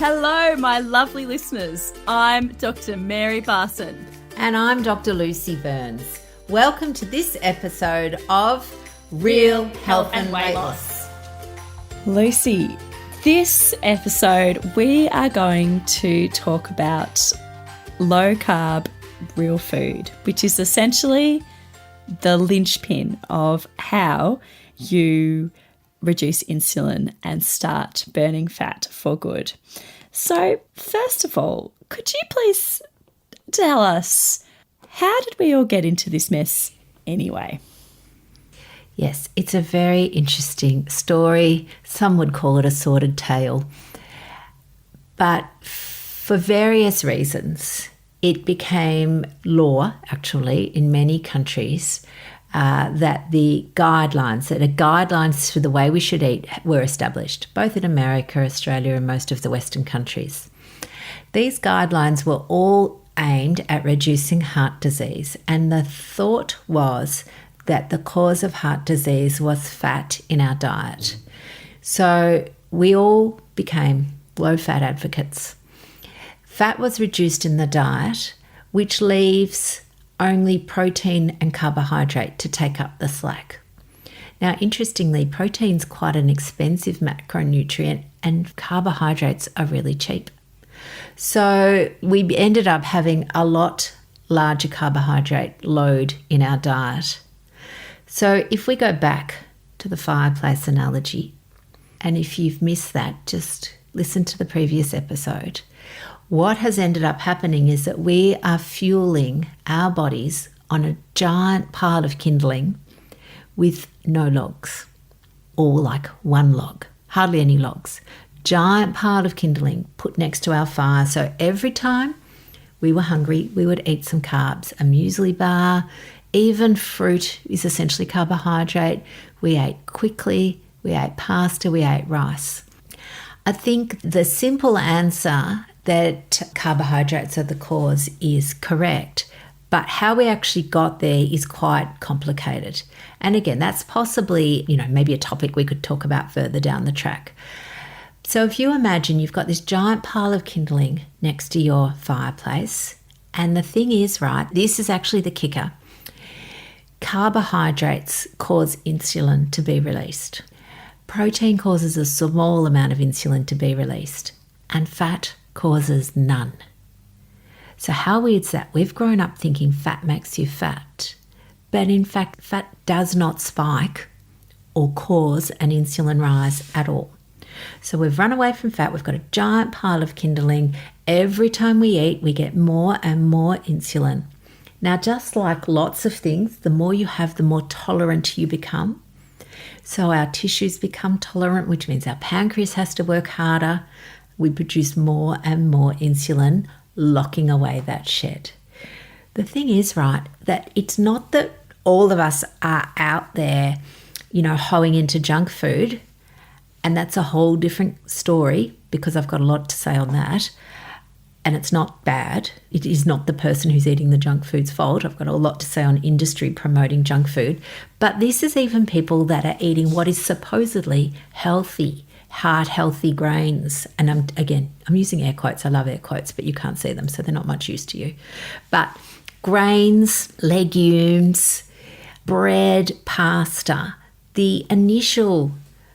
Hello, my lovely listeners. I'm Dr. Mary Barson. And I'm Dr. Lucy Burns. Welcome to this episode of Real Health and Weight Loss. Lucy, this episode we are going to talk about low carb real food, which is essentially the linchpin of how you reduce insulin and start burning fat for good. So, first of all, could you please tell us, how did we all get into this mess anyway? Yes, it's a very interesting story. Some would call it a sordid tale. But for various reasons, it became law, actually, in many countries, that the guidelines for the way we should eat were established, both in America, Australia, and most of the Western countries. These guidelines were all aimed at reducing heart disease, and the thought was that the cause of heart disease was fat in our diet. So we all became low-fat advocates. Fat was reduced in the diet, which leaves only protein and carbohydrate to take up the slack. Now, interestingly, protein's quite an expensive macronutrient and carbohydrates are really cheap. So we ended up having a lot larger carbohydrate load in our diet. So if we go back to the fireplace analogy, and if you've missed that, just listen to the previous episode. What has ended up happening is that we are fueling our bodies on a giant pile of kindling with no logs, or like one log, hardly any logs. Giant pile of kindling put next to our fire. So every time we were hungry, we would eat some carbs, a muesli bar, even fruit is essentially carbohydrate. We ate quickly, we ate pasta, we ate rice. I think the simple answer that carbohydrates are the cause is correct, but how we actually got there is quite complicated. And again, that's possibly, maybe a topic we could talk about further down the track. So if you imagine you've got this giant pile of kindling next to your fireplace, and the thing is, right, this is actually the kicker. Carbohydrates cause insulin to be released. Protein causes a small amount of insulin to be released, and fat causes none. So how weird is that? We've grown up thinking fat makes you fat, but in fact, fat does not spike or cause an insulin rise at all. So we've run away from fat. We've got a giant pile of kindling. Every time we eat, we get more and more insulin. Now, just like lots of things, the more you have, the more tolerant you become. So our tissues become tolerant, which means our pancreas has to work harder. We produce more and more insulin, locking away that shed. The thing is, right, that it's not that all of us are out there, hoeing into junk food. And that's a whole different story, because I've got a lot to say on that. And it's not bad. It is not the person who's eating the junk food's fault. I've got a lot to say on industry promoting junk food. But this is even people that are eating what is supposedly healthy, heart-healthy grains. And I'm using air quotes. I love air quotes, but you can't see them, so they're not much use to you. But grains, legumes, bread, pasta, the initial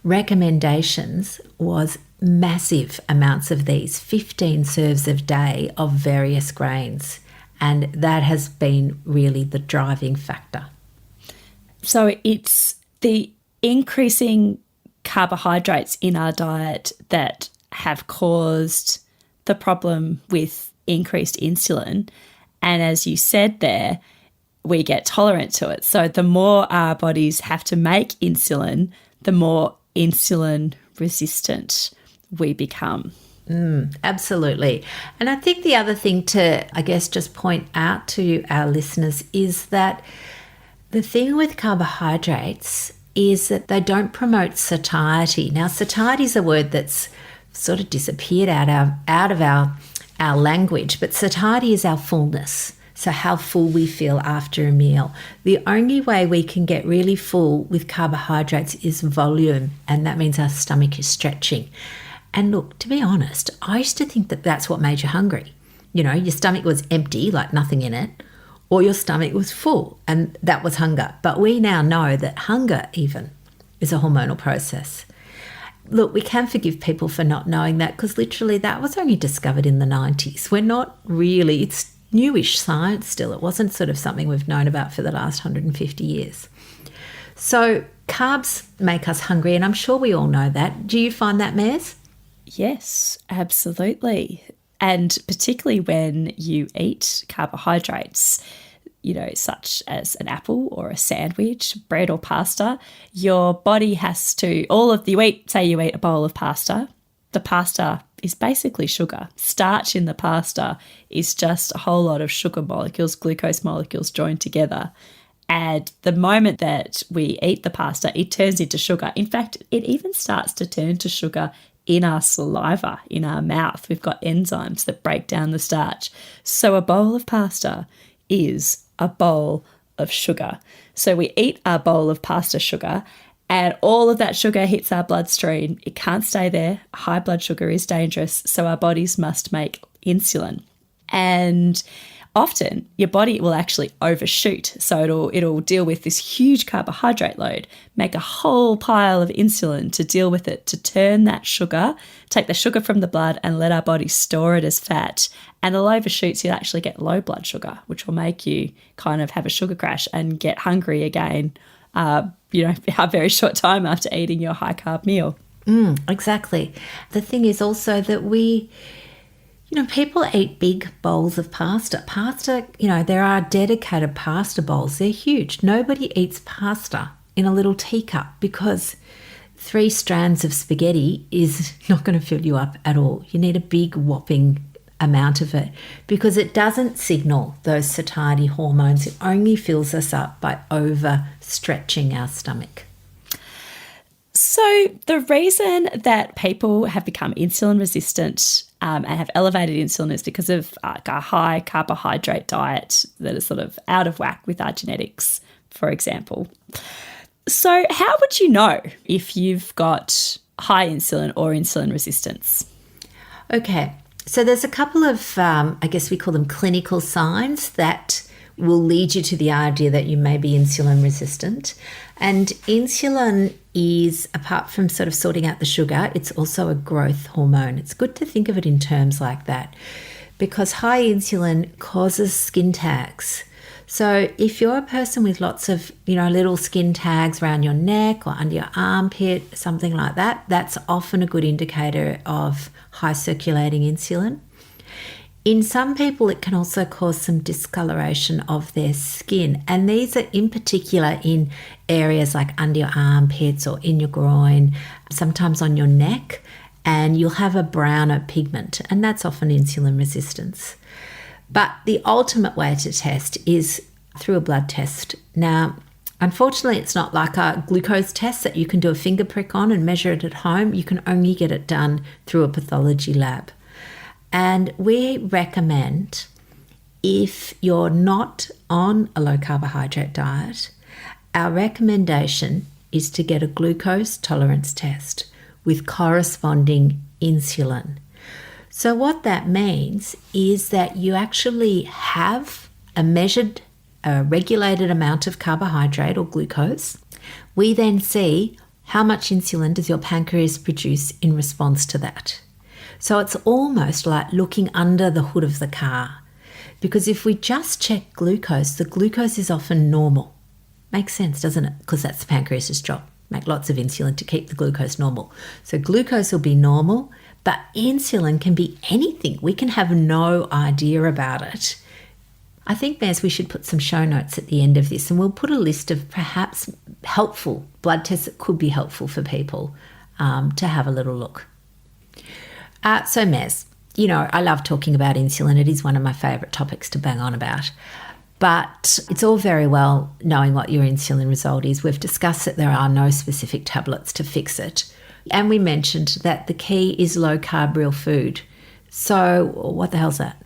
recommendations was massive amounts of these, 15 serves a day of various grains. And that has been really the driving factor. So it's the increasing carbohydrates in our diet that have caused the problem with increased insulin. And as you said there, we get tolerant to it. So the more our bodies have to make insulin, the more insulin resistant we become. Absolutely. And I think the other thing to, just point out to our listeners is that the thing with carbohydrates is that they don't promote satiety. Now, satiety is a word that's sort of disappeared out of our language, but satiety is our fullness. So how full we feel after a meal. The only way we can get really full with carbohydrates is volume, and that means our stomach is stretching. And look, to be honest, I used to think that that's what made you hungry. You know, your stomach was empty, like nothing in it, or your stomach was full, and that was hunger. But we now know that hunger even is a hormonal process. Look, we can forgive people for not knowing that, because literally that was only discovered in the 90s. We're not really, it's newish science still. It wasn't sort of something we've known about for the last 150 years. So carbs make us hungry, and I'm sure we all know that. Do you find that, Mez? Yes, absolutely. And particularly when you eat carbohydrates, you know, such as an apple or a sandwich, bread or pasta, your body has to, you eat a bowl of pasta. The pasta is basically sugar. Starch in the pasta is just a whole lot of sugar molecules, glucose molecules joined together. And the moment that we eat the pasta, it turns into sugar. In fact, it even starts to turn to sugar in our saliva, in our mouth. We've got enzymes that break down the starch. So a bowl of pasta is a bowl of sugar. So we eat our bowl of pasta sugar, and all of that sugar hits our bloodstream. It can't stay there. High blood sugar is dangerous. So our bodies must make insulin. And often your body will actually overshoot. So it'll deal with this huge carbohydrate load, make a whole pile of insulin to deal with it, to turn that sugar, take the sugar from the blood and let our body store it as fat. And it'll overshoot, so you'll actually get low blood sugar, which will make you kind of have a sugar crash and get hungry again, a very short time after eating your high carb meal. Exactly. The thing is also that people eat big bowls of pasta. Pasta, there are dedicated pasta bowls. They're huge. Nobody eats pasta in a little teacup, because 3 strands of spaghetti is not going to fill you up at all. You need a big whopping amount of it, because it doesn't signal those satiety hormones. It only fills us up by overstretching our stomach. So the reason that people have become insulin resistant and have elevated insulin is because of a high carbohydrate diet that is sort of out of whack with our genetics, for example. So how would you know if you've got high insulin or insulin resistance? Okay, so there's a couple of, I guess we call them clinical signs that will lead you to the idea that you may be insulin resistant. And insulin is, apart from sort of sorting out the sugar, it's also a growth hormone. It's good to think of it in terms like that, because high insulin causes skin tags. So if you're a person with lots of, little skin tags around your neck or under your armpit, something like that, that's often a good indicator of high circulating insulin. In some people, it can also cause some discoloration of their skin. And these are in particular in areas like under your armpits or in your groin, sometimes on your neck, and you'll have a browner pigment, and that's often insulin resistance. But the ultimate way to test is through a blood test. Now, unfortunately, it's not like a glucose test that you can do a finger prick on and measure it at home. You can only get it done through a pathology lab. And we recommend, if you're not on a low carbohydrate diet, our recommendation is to get a glucose tolerance test with corresponding insulin. So what that means is that you actually have a regulated amount of carbohydrate or glucose. We then see how much insulin does your pancreas produce in response to that. So it's almost like looking under the hood of the car, because if we just check glucose, the glucose is often normal. Makes sense, doesn't it? Because that's the pancreas's job, make lots of insulin to keep the glucose normal. So glucose will be normal, but insulin can be anything. We can have no idea about it. I think, Maz, we should put some show notes at the end of this, and we'll put a list of perhaps helpful blood tests that could be helpful for people to have a little look. So Maz, I love talking about insulin. It is one of my favourite topics to bang on about. But it's all very well knowing what your insulin result is. We've discussed that there are no specific tablets to fix it. And we mentioned that the key is low carb real food. So what the hell's that?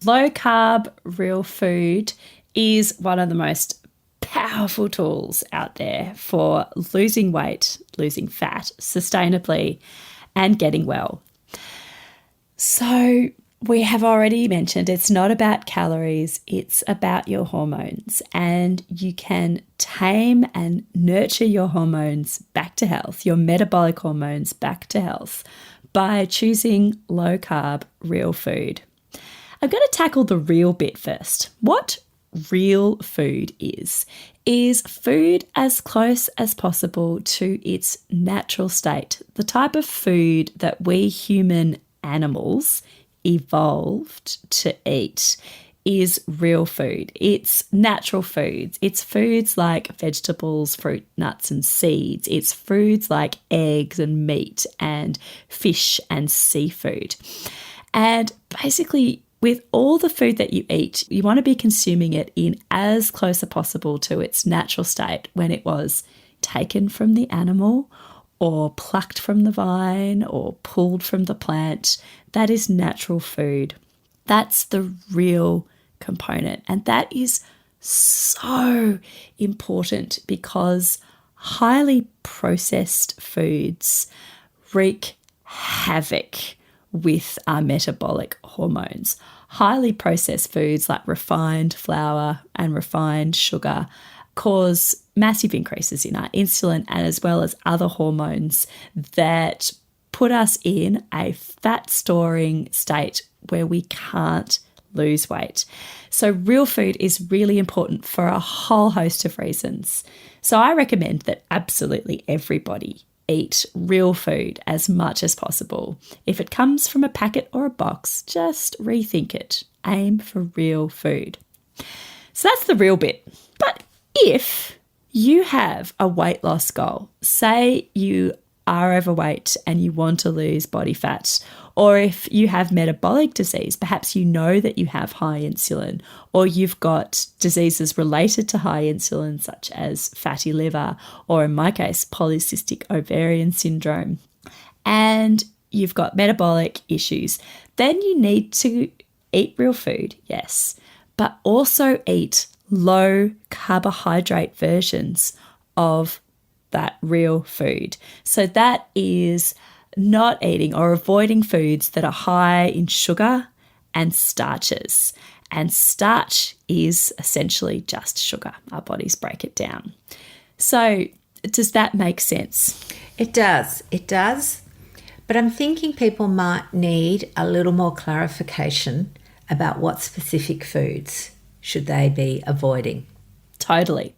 Low carb real food is one of the most powerful tools out there for losing weight, losing fat sustainably. and getting well. So we have already mentioned it's not about calories, it's about your hormones, and you can tame and nurture your hormones back to health, your metabolic hormones back to health, by choosing low carb, real food. I'm going to tackle the real bit first. What real food is food as close as possible to its natural state, the type of food that we human animals evolved to eat is real food. It's natural foods. It's foods like vegetables, fruit, nuts, and seeds. It's foods like eggs and meat and fish and seafood. And basically, with all the food that you eat, you want to be consuming it in as close as possible to its natural state when it was taken from the animal or plucked from the vine or pulled from the plant. That is natural food. That's the real component. And that is so important because highly processed foods wreak havoc with our metabolic hormones. Highly processed foods like refined flour and refined sugar cause massive increases in our insulin and as well as other hormones that put us in a fat storing state where we can't lose weight. So real food is really important for a whole host of reasons. So I recommend that absolutely everybody eat real food as much as possible. If it comes from a packet or a box, just rethink it. Aim for real food. So that's the real bit. But if you have a weight loss goal, say you are overweight and you want to lose body fat, or if you have metabolic disease, perhaps you know that you have high insulin, or you've got diseases related to high insulin such as fatty liver, or in my case, polycystic ovarian syndrome, and you've got metabolic issues, then you need to eat real food, yes, but also eat low carbohydrate versions of that real food. So that is not eating or avoiding foods that are high in sugar and starches. And starch is essentially just sugar. Our bodies break it down. So does that make sense? It does. It does. But I'm thinking people might need a little more clarification about what specific foods should they be avoiding. Totally.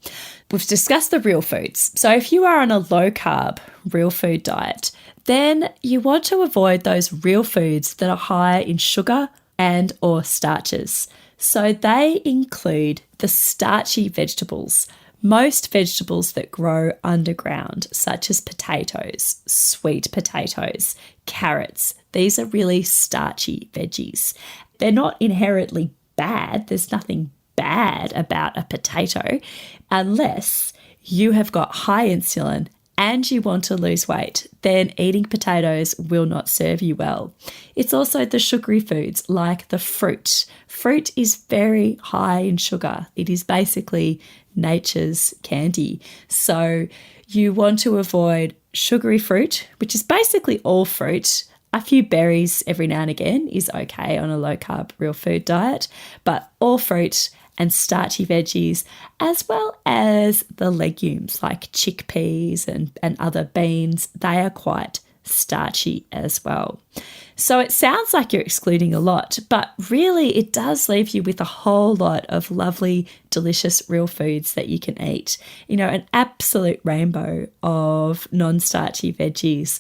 We've discussed the real foods. So if you are on a low carb, real food diet, then you want to avoid those real foods that are high in sugar and or starches. So they include the starchy vegetables, most vegetables that grow underground, such as potatoes, sweet potatoes, carrots. These are really starchy veggies. They're not inherently bad. There's nothing bad about a potato unless you have got high insulin and you want to lose weight, then eating potatoes will not serve you well. It's also the sugary foods like the fruit. Fruit is very high in sugar. It is basically nature's candy. So you want to avoid sugary fruit, which is basically all fruit. A few berries every now and again is okay on a low carb real food diet, but all fruit and starchy veggies, as well as the legumes like chickpeas and other beans, they are quite starchy as well. So it sounds like you're excluding a lot, but really it does leave you with a whole lot of lovely, delicious real foods that you can eat. You know, an absolute rainbow of non-starchy veggies,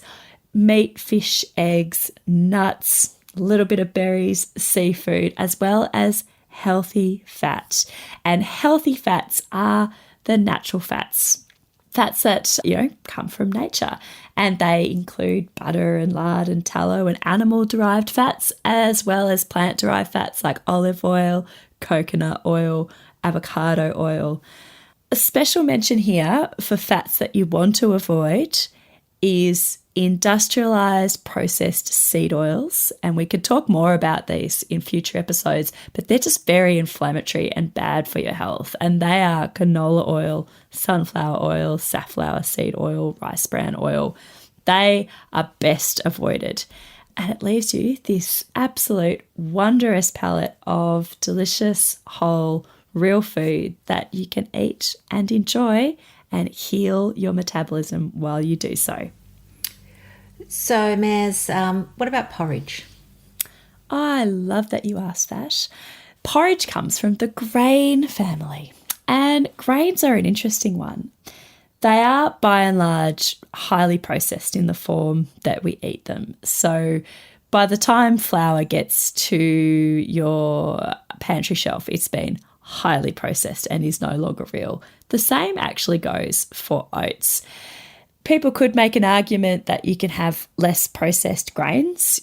meat, fish, eggs, nuts, a little bit of berries, seafood, as well as healthy fat. And healthy fats are the natural fats that, come from nature. And they include butter and lard and tallow and animal-derived fats, as well as plant-derived fats like olive oil, coconut oil, avocado oil. A special mention here for fats that you want to avoid is industrialized processed seed oils, and we could talk more about these in future episodes, but they're just very inflammatory and bad for your health, and they are canola oil, sunflower oil, safflower seed oil, rice bran oil. They are best avoided. And it leaves you this absolute wondrous palette of delicious, whole, real food that you can eat and enjoy and heal your metabolism while you do so. So, Maz, what about porridge? I love that you asked that. Porridge comes from the grain family, and grains are an interesting one. They are, by and large, highly processed in the form that we eat them. So by the time flour gets to your pantry shelf, it's been highly processed and is no longer real. The same actually goes for oats. People could make an argument that you can have less processed grains,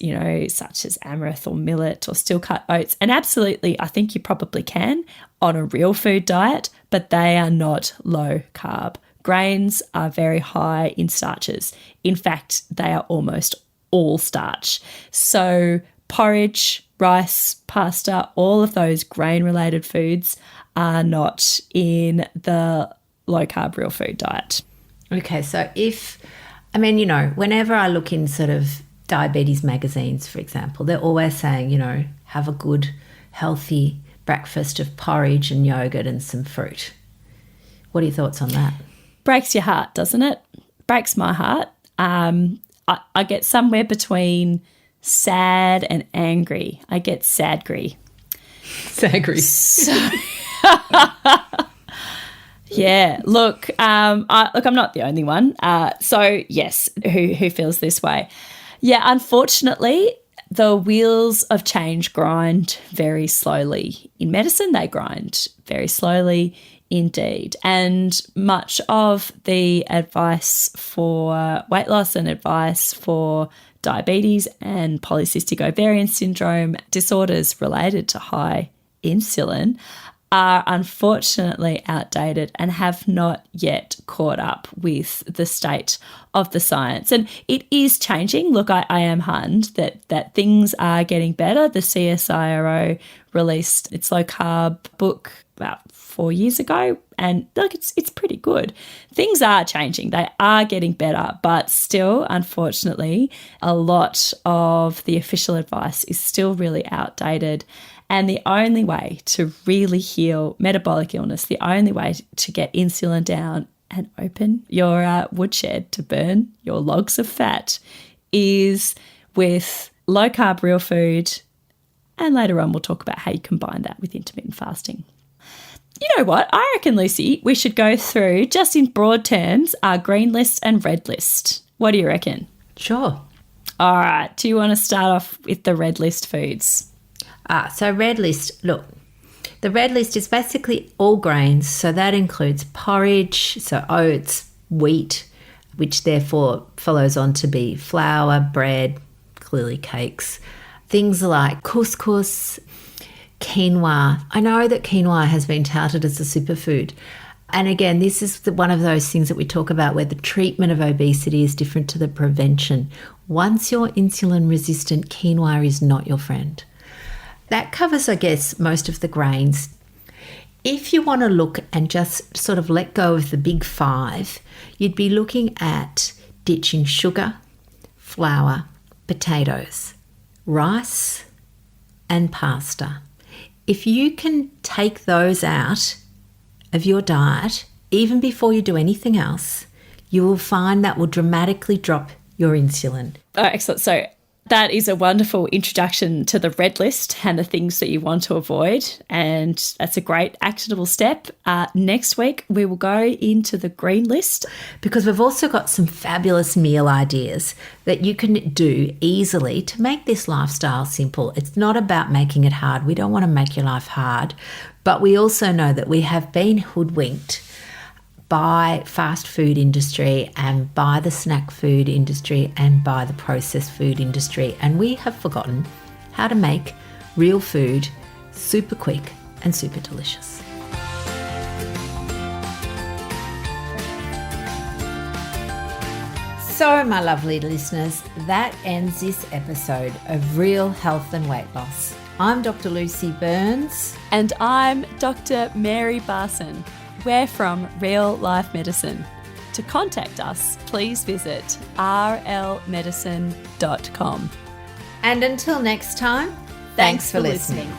such as amaranth or millet or steel-cut oats. And absolutely, I think you probably can on a real food diet, but they are not low carb. Grains are very high in starches. In fact, they are almost all starch. So porridge, rice, pasta, all of those grain-related foods are not in the low-carb real food diet. Okay, so whenever I look in sort of diabetes magazines, for example, they're always saying, have a good, healthy breakfast of porridge and yogurt and some fruit. What are your thoughts on that? Breaks your heart, doesn't it? Breaks my heart. I get somewhere between sad and angry. I get sadgry. Sagry. So, yeah, look, I'm not the only one. So yes, who feels this way? Yeah, unfortunately, the wheels of change grind very slowly. In medicine, they grind very slowly indeed. And much of the advice for weight loss and advice for diabetes and polycystic ovarian syndrome, disorders related to high insulin, are unfortunately outdated and have not yet caught up with the state of the science. And it is changing. Look, I am heartened that things are getting better. The CSIRO released its low carb book about 4 years ago, and look, it's pretty good. Things are changing. They are getting better, but still, unfortunately, a lot of the official advice is still really outdated. And the only way to really heal metabolic illness, the only way to get insulin down and open your woodshed to burn your logs of fat is with low-carb real food. And later on, we'll talk about how you combine that with intermittent fasting. You know what? I reckon, Lucy, we should go through, just in broad terms, our green list and red list. What do you reckon? Sure. All right. Do you want to start off with the red list foods? So red list, look, the red list is basically all grains. So that includes porridge, so oats, wheat, which therefore follows on to be flour, bread, clearly cakes, things like couscous, quinoa. I know that quinoa has been touted as a superfood. And again, this is one of those things that we talk about where the treatment of obesity is different to the prevention. Once you're insulin resistant, quinoa is not your friend. That covers, I guess, most of the grains. If you want to look and just sort of let go of the big five, you'd be looking at ditching sugar, flour, potatoes, rice, and pasta. If you can take those out of your diet, even before you do anything else, you will find that will dramatically drop your insulin. Oh, excellent. So that is a wonderful introduction to the red list and the things that you want to avoid. And that's a great actionable step. Next week, we will go into the green list, because we've also got some fabulous meal ideas that you can do easily to make this lifestyle simple. It's not about making it hard. We don't want to make your life hard. But we also know that we have been hoodwinked by fast food industry and by the snack food industry and by the processed food industry. And we have forgotten how to make real food super quick and super delicious. So, my lovely listeners, that ends this episode of Real Health and Weight Loss. I'm Dr. Lucy Burns. And I'm Dr. Mary Barson. We're from Real Life Medicine. to contact us, please visit rlmedicine.com. And until next time, thanks for listening.